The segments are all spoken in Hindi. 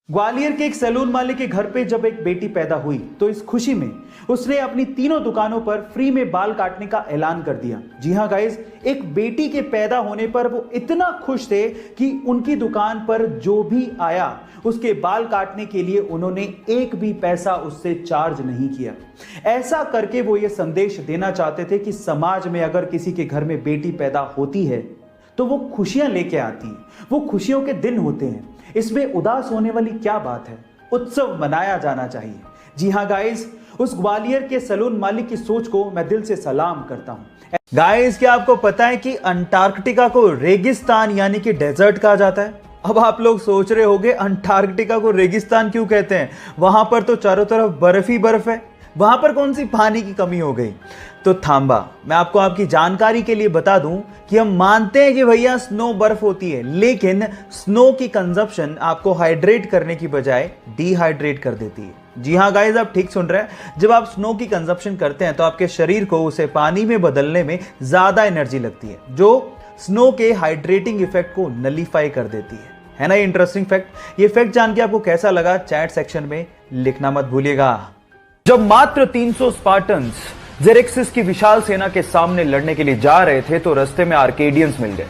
ग्वालियर के एक सैलून मालिक के घर पे जब एक बेटी पैदा हुई तो इस खुशी में उसने अपनी तीनों दुकानों पर फ्री में बाल काटने का ऐलान कर दिया। जी हां गाइस, एक बेटी के पैदा होने पर वो इतना खुश थे कि उनकी दुकान पर जो भी आया उसके बाल काटने के लिए उन्होंने एक भी पैसा उससे चार्ज नहीं किया। ऐसा करके वो ये संदेश देना चाहते थे कि समाज में अगर किसी के घर में बेटी पैदा होती है तो वो खुशियां लेके आती हैं, वो खुशियों के दिन होते हैं। इसमें उदास होने वाली क्या बात है, उत्सव मनाया जाना चाहिए। जी हां गाइस, उस ग्वालियर के सैलून मालिक की सोच को मैं दिल से सलाम करता हूं। गाइस, क्या आपको पता है कि अंटार्कटिका को रेगिस्तान यानी कि डेजर्ट कहा जाता है? अब आप लोग सोच रहे होंगे अंटार्कटिका को रेगिस्तान क्यों कहते हैं, वहां पर तो चारों तरफ बर्फ ही बर्फ है, वहां पर कौन सी पानी की कमी हो गई? तो थांबा, मैं आपको आपकी जानकारी के लिए बता दूं कि हम मानते हैं कि भैया स्नो बर्फ होती है, लेकिन स्नो की कंजप्शन आपको हाइड्रेट करने की बजाय डिहाइड्रेट कर देती है। जी हां गाइस, आप ठीक सुन रहे हैं। जब आप स्नो की कंजप्शन करते हैं तो आपके शरीर को उसे पानी में बदलने में ज्यादा एनर्जी लगती है, जो स्नो के हाइड्रेटिंग इफेक्ट को नलीफाई कर देती है ना। ये इंटरेस्टिंग फैक्ट। ये फैक्ट जान के आपको कैसा लगा, चैट सेक्शन में लिखना मत भूलिएगा। जब मात्र 300 स्पार्टन्स जेरेक्सिस की विशाल सेना के सामने लड़ने के लिए जा रहे थे तो रास्ते में आर्केडियंस मिल गए।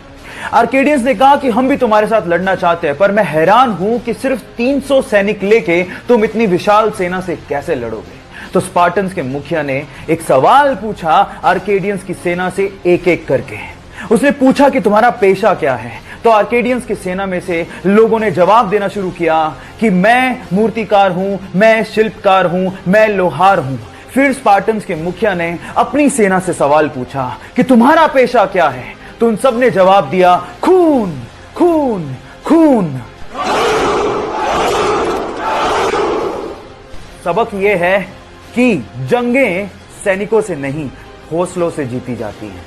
आर्केडियंस ने कहा कि हम भी तुम्हारे साथ लड़ना चाहते हैं, पर मैं हैरान हूं कि सिर्फ 300 सैनिक लेके तुम इतनी विशाल सेना से कैसे लड़ोगे। तो स्पार्टन्स के मुखिया ने एक सवाल पूछा आर्केडियंस की सेना से एक एक करके। उसने पूछा कि तुम्हारा पेशा क्या है। तो आर्केडियंस की सेना में से लोगों ने जवाब देना शुरू किया कि मैं मूर्तिकार हूं, मैं शिल्पकार हूं, मैं लोहार हूं। फिर स्पार्टन्स के मुखिया ने अपनी सेना से सवाल पूछा कि तुम्हारा पेशा क्या है। तो उन सब ने जवाब दिया खून, खून, खून। सबक यह है कि जंगें सैनिकों से नहीं, हौसलों से जीती जाती हैं।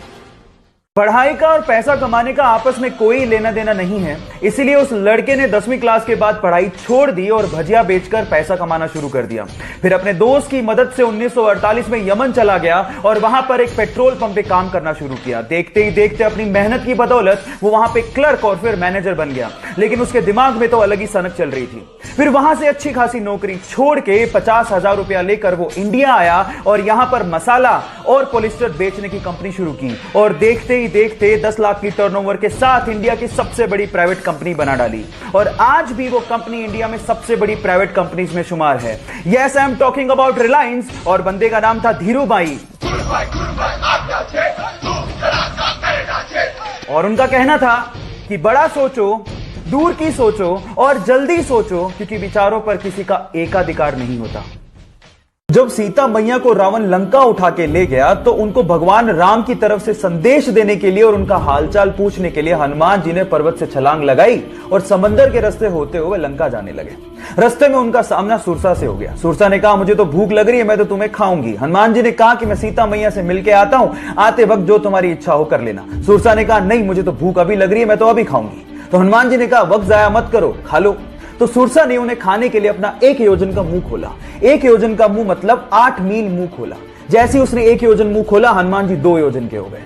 पढ़ाई का और पैसा कमाने का आपस में कोई लेना देना नहीं है, इसीलिए उस लड़के ने 10वीं क्लास के बाद पढ़ाई छोड़ दी और भजिया बेचकर पैसा कमाना शुरू कर दिया। फिर अपने दोस्त की मदद से 1948 में यमन चला गया और वहां पर एक पेट्रोल पंप पे काम करना शुरू किया। देखते ही देखते अपनी मेहनत की बदौलत वो वहां पे क्लर्क और फिर मैनेजर बन गया, लेकिन उसके दिमाग में तो अलग ही सनक चल रही थी। फिर वहां से अच्छी खासी नौकरी छोड़ के 50,000 रुपया लेकर वो इंडिया आया और यहां पर मसाला और पॉलिस्टर बेचने की कंपनी शुरू की और देखते ही देखते 10 लाख की टर्नओवर के साथ इंडिया की सबसे बड़ी प्राइवेट कंपनी बना डाली और आज भी वो कंपनी इंडिया में सबसे बड़ी प्राइवेट कंपनीज में शुमार है। Yes, I am talking about Reliance और बंदे का नाम था धीरूभाई। और उनका कहना था कि बड़ा सोचो, दूर की सोचो और जल्दी सोचो, क्योंकि विचारों पर किसी का एकाधिकार नहीं होता। जब सीता मैया को रावण लंका उठा के ले गया तो उनको भगवान राम की तरफ से संदेश देने के लिए और उनका हालचाल पूछने के लिए हनुमान जी ने पर्वत से छलांग लगाई और समंदर के रास्ते होते हुए लंका जाने लगे। रास्ते में उनका सामना सुरसा से हो गया। सुरसा ने कहा मुझे तो भूख लग रही है, मैं तो तुम्हें खाऊंगी। हनुमान जी ने कहा कि मैं सीता मैया से मिलके आता हूं, आते वक्त जो तुम्हारी इच्छा हो कर लेना। सुरसा ने कहा नहीं, मुझे तो भूख अभी लग रही है, मैं तो अभी खाऊंगी। तो हनुमान जी ने कहा वक्त जाया मत करो, खा लो। तो सुरसा ने उन्हें खाने के लिए अपना 1 योजन का मुंह खोला। 1 योजन का मुंह मतलब 8 मील मुंह खोला। जैसे ही उसने 1 योजन मुंह खोला, हनुमान जी 2 योजन के हो गए।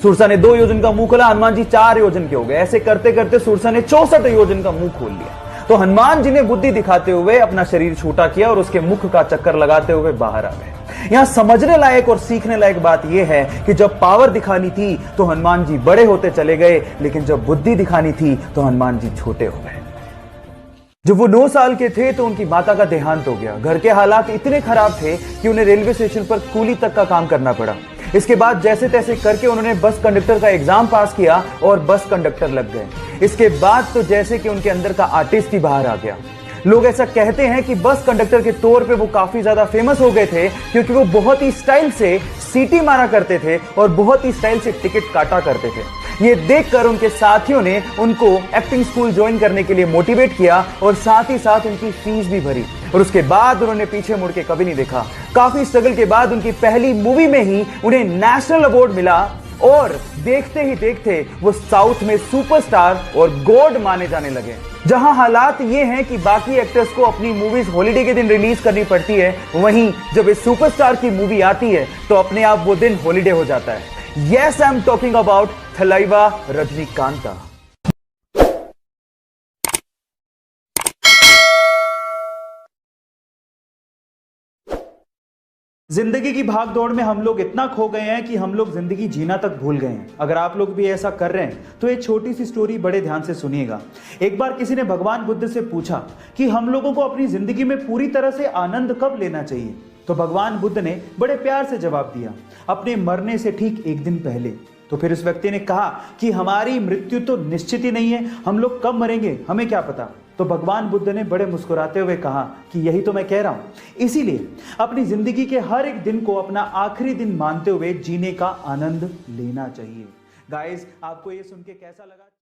सुरसा ने 2 योजन का मुंह खोला, हनुमान जी 4 योजन के हो गए। ऐसे करते करते सुरसा ने 64 योजन का मुंह खोल लिया। तो हनुमान जी ने बुद्धि दिखाते हुए अपना शरीर छोटा किया और उसके मुख का चक्कर लगाते हुए बाहर आ गए। यहां समझने लायक और सीखने लायक बात यह है कि जब पावर दिखानी थी तो हनुमान जी बड़े होते चले गए, लेकिन जब बुद्धि दिखानी थी तो हनुमान जी छोटे हो गए। जब वो 9 साल के थे तो उनकी माता का देहांत हो गया। घर के हालात इतने खराब थे कि उन्हें रेलवे स्टेशन पर कूली तक का काम करना पड़ा। इसके बाद जैसे तैसे करके उन्होंने बस कंडक्टर का एग्जाम पास किया और बस कंडक्टर लग गए। इसके बाद तो जैसे कि उनके अंदर का आर्टिस्ट ही बाहर आ गया। लोग ऐसा कहते हैं कि बस कंडक्टर के तौर पे वो काफी ज्यादा फेमस हो गए थे क्योंकि वो बहुत ही स्टाइल से सीटी मारा करते थे और बहुत ही स्टाइल से टिकट काटा करते थे। ये देखकर उनके साथियों ने उनको एक्टिंग स्कूल ज्वाइन करने के लिए मोटिवेट किया और साथ ही साथ उनकी फीस भी भरी और उसके बाद उन्होंने पीछे मुड़ के कभी नहीं देखा। काफी स्ट्रगल के बाद उनकी पहली मूवी में ही उन्हें नेशनल अवार्ड मिला और देखते ही देखते वो साउथ में सुपरस्टार और गॉड माने जाने लगे। जहां हालात ये हैं कि बाकी एक्टर्स को अपनी मूवीज हॉलिडे के दिन रिलीज करनी पड़ती है, वहीं जब इस सुपरस्टार की मूवी आती है तो अपने आप वो दिन हॉलिडे हो जाता है। Yes, I am talking about Thalaiva Rajinikanth. जिंदगी की भाग दौड़ में हम लोग इतना खो गए हैं कि हम लोग जिंदगी जीना तक भूल गए हैं। अगर आप लोग भी ऐसा कर रहे हैं तो एक छोटी सी स्टोरी बड़े ध्यान से सुनिएगा। एक बार किसी ने भगवान बुद्ध से पूछा कि हम लोगों को अपनी जिंदगी में पूरी तरह से आनंद कब लेना चाहिए। तो भगवान बुद्ध ने बड़े प्यार से जवाब दिया, अपने मरने से ठीक एक दिन पहले। तो फिर उस व्यक्ति ने कहा कि हमारी मृत्यु तो निश्चित ही नहीं है, हम लोग कब मरेंगे हमें क्या पता। तो भगवान बुद्ध ने बड़े मुस्कुराते हुए कहा कि यही तो मैं कह रहा हूं। इसीलिए अपनी जिंदगी के हर एक दिन को अपना आखिरी दिन मानते हुए जीने का आनंद लेना चाहिए। गाइस, आपको ये सुन के कैसा लगा?